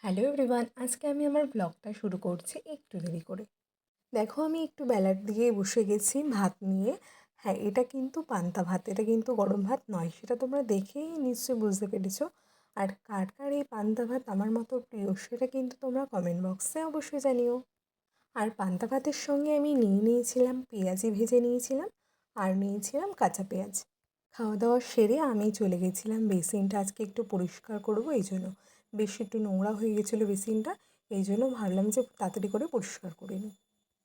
Hello everyone, আজকে আমি আমার ব্লগটা শুরু করছি একটু দেরি করে। দেখো, আমি একটু বেলার দিকে বসে গেছি ভাত নিয়ে। হ্যাঁ, এটা কিন্তু পান্তা ভাত, এটা কিন্তু গরম ভাত নয়, সেটা তোমরা দেখেই নিশ্চয়ই বুঝতে পেরেছো। আর কার কার এই পান্তা ভাত আমার মতো প্রিয় সেটা কিন্তু তোমরা কমেন্ট বক্সে অবশ্যই জানিও। আর পান্তা ভাতের সঙ্গে আমি নিয়েছিলাম পেঁয়াজি ভেজে নিয়েছিলাম, আর নিয়েছিলাম কাঁচা পেঁয়াজ। খাওয়া দাওয়া সেরে আমি চলে গেছিলাম বেসিনটা আজকে একটু পরিষ্কার করবো, এই জন্য বেশ একটু নোংরা হয়ে গেছিলো বেসিনটা। এই জন্য ভাবলাম যে তাড়াতাড়ি করে পরিষ্কার করে নিই।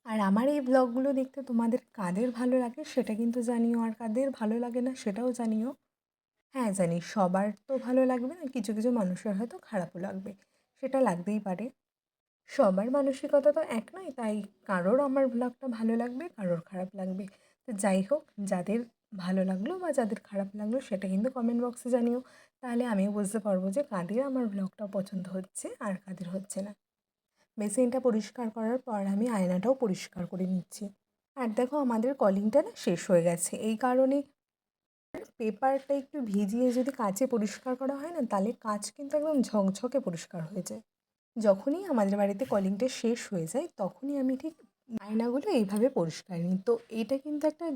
আর আমার এই ব্লগগুলো দেখতে তোমাদের কাদের ভালো লাগে সেটা কিন্তু জানিও, আর কাদের ভালো লাগে না সেটাও জানিও। হ্যাঁ জানি, সবার তো ভালো লাগবে না, কিছু কিছু মানুষের হয়তো খারাপও লাগবে, সেটা লাগতেই পারে। সবার মানসিকতা তো এক নয়, তাই কারোর আমার ব্লগটা ভালো লাগবে, কারোর খারাপ লাগবে। তো যাই হোক, যাদের ভালো লাগলো বা যাদের খারাপ লাগলো সেটা কিন্তু কমেন্ট বক্সে জানিও, তাহলে আমিও বুঝতে পারবো যে কাদের আমার ব্লগটা পছন্দ হচ্ছে আর কাদের হচ্ছে না। বেসিনটা পরিষ্কার করার পর আমি আয়নাটাও পরিষ্কার করে নিচ্ছি। আর দেখো, আমাদের কলিংটা না শেষ হয়ে গেছে, এই কারণে পেপারটা একটু ভিজিয়ে যদি কাচে পরিষ্কার করা হয় না, তাহলে কাচ কিন্তু একদম ঝকঝকে পরিষ্কার হয়ে যায়। যখনই আমাদের বাড়িতে কলিংটা শেষ হয়ে যায় তখনই আমি ঠিক আয়নাগুলো এইভাবে পরিষ্কার নিই। তো এইটা কিন্তু একটা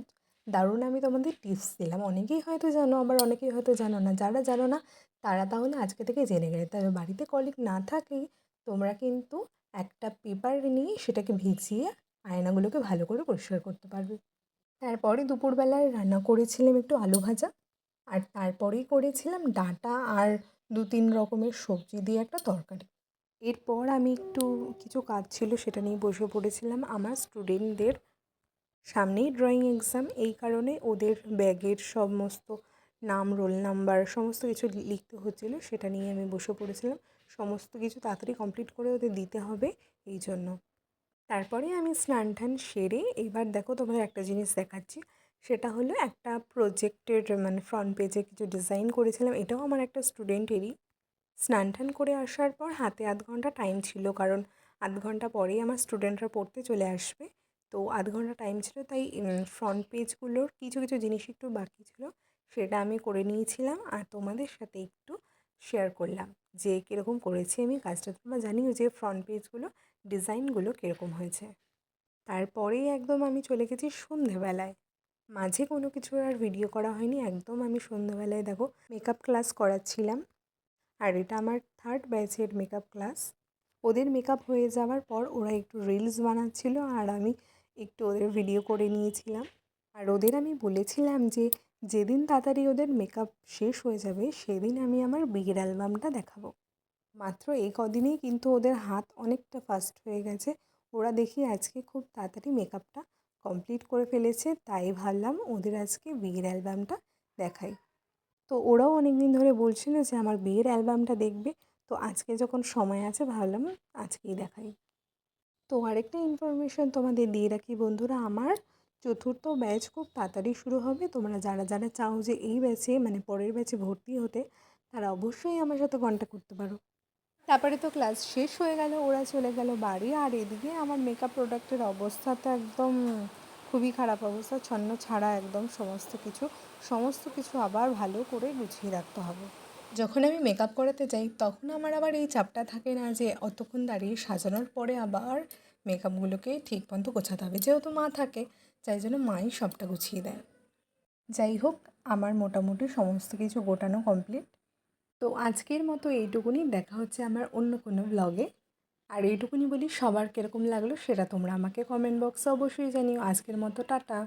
দারুণ আমি তোমাদের টিপস দিলাম, অনেকেই হয়তো জানো, আবার অনেকেই হয়তো জানো না। যারা জানো না তারা তাহলে আজকে থেকে জেনে গেলে, তবে বাড়িতে কলিং না থাকলেই তোমরা কিন্তু একটা পেপার নিয়ে সেটাকে ভিজিয়ে আয়নাগুলোকে ভালো করে পরিষ্কার করতে পারবে। তারপরে দুপুরবেলায় রান্না করেছিলাম একটু আলু ভাজা, আর তারপরেই করেছিলাম ডাঁটা আর 2-3 রকমের সবজি দিয়ে একটা তরকারি। এরপর আমি একটু কিছু কাজ ছিল সেটা নিয়ে বসে পড়েছিলাম। আমার স্টুডেন্টদের সামনেই ড্রয়িং এক্সাম, এই কারণে ওদের ব্যাগের সমস্ত নাম, রোল নাম্বার সমস্ত কিছু লিখতে হচ্ছিলো, সেটা নিয়ে আমি বসে পড়েছিলাম। সমস্ত কিছু তাড়াতাড়ি কমপ্লিট করে ওদের দিতে হবে, এই জন্য। তারপরে আমি স্নান টান সেরে এবার দেখো তোমাদের একটা জিনিস দেখাচ্ছি। সেটা হলো একটা প্রজেক্টের মানে ফ্রন্ট পেজে কিছু ডিজাইন করেছিলাম, এটাও আমার একটা স্টুডেন্টেরই। স্নান টান করে আসার পর হাতে আধ ঘন্টা টাইম ছিল, কারণ আধ ঘন্টা পরেই আমার স্টুডেন্টরা পড়তে চলে আসবে। তো আধ ঘন্টা টাইম ছিল, তাই ফ্রন্ট পেজগুলোর কিছু কিছু জিনিস একটু বাকি ছিল, সেটা আমি করে নিয়েছিলাম আর তোমাদের সাথে একটু শেয়ার করলাম যে কীরকম করেছি আমি কাজটা। তোমরা জানিও যে ফ্রন্ট পেজগুলো ডিজাইনগুলো কীরকম হয়েছে। তারপরেই একদম আমি চলে গেছি সন্ধেবেলায়, মাঝে কোনো কিছু আর ভিডিও করা হয়নি, একদম আমি সন্ধেবেলায় দেখো মেকআপ ক্লাস করাচ্ছিলাম। আর এটা আমার থার্ড ব্যাচের মেকআপ ক্লাস। ওদের মেকআপ হয়ে যাওয়ার পর ওরা একটু রিলস বানাচ্ছিল আর আমি একটু ওদের ভিডিও করে নিয়েছিলাম। আর ওদের আমি বলেছিলাম যে যেদিন তাড়াতাড়ি ওদের মেকআপ শেষ হয়ে যাবে সেদিন আমি আমার বিয়ের অ্যালবামটা দেখাবো। মাত্র এই কদিনেই কিন্তু ওদের হাত অনেকটা ফাস্ট হয়ে গেছে, ওরা দেখি আজকে খুব তাড়াতাড়ি মেকআপটা কমপ্লিট করে ফেলেছে, তাই ভাবলাম ওদের আজকে বিয়ের অ্যালবামটা দেখাই। তো ওরাও অনেক দিন ধরে বলছিল যে আমার বিয়ের অ্যালবামটা দেখবে, তো আজকে যখন সময় আছে ভাবলাম আজকেই দেখাই। তো আরেকটা ইনফরমেশান তোমাদের দিয়ে রাখি বন্ধুরা, আমার চতুর্থ ব্যাচ খুব তাড়াতাড়ি শুরু হবে। তোমরা যারা যারা চাও যে এই ব্যাচে মানে পরের ব্যাচে ভর্তি হতে, তারা অবশ্যই আমার সাথে কন্ট্যাক্ট করতে পারো। তারপরে তো ক্লাস শেষ হয়ে গেল, ওরা চলে গেল বাড়ি, আর এদিকে আমার মেকআপ প্রোডাক্টের অবস্থা তো একদম খুবই খারাপ অবস্থা, ছন্ন ছাড়া একদম সমস্ত কিছু আবার ভালো করে গুছিয়ে রাখতে হবে। যখন আমি মেকআপ করাতে যাই তখন আমার আবার এই চাপটা থাকে না যে অতক্ষণ দাঁড়িয়ে সাজানোর পরে আবার মেকআপগুলোকে ঠিক মতো গোছাতে হবে, যেহেতু মা থাকে তাই জন্য মাই সবটা গুছিয়ে দেয়। যাই হোক, আমার মোটামুটি সমস্ত কিছু গোটানো কমপ্লিট। তো আজকের মতো এইটুকুনি, দেখা হচ্ছে আমার অন্য কোনো ব্লগে। আর এইটুকুনি বলি, সবার কীরকম লাগলো সেটা তোমরা আমাকে কমেন্ট বক্সে অবশ্যই জানিও। আজকের মতো টাটা।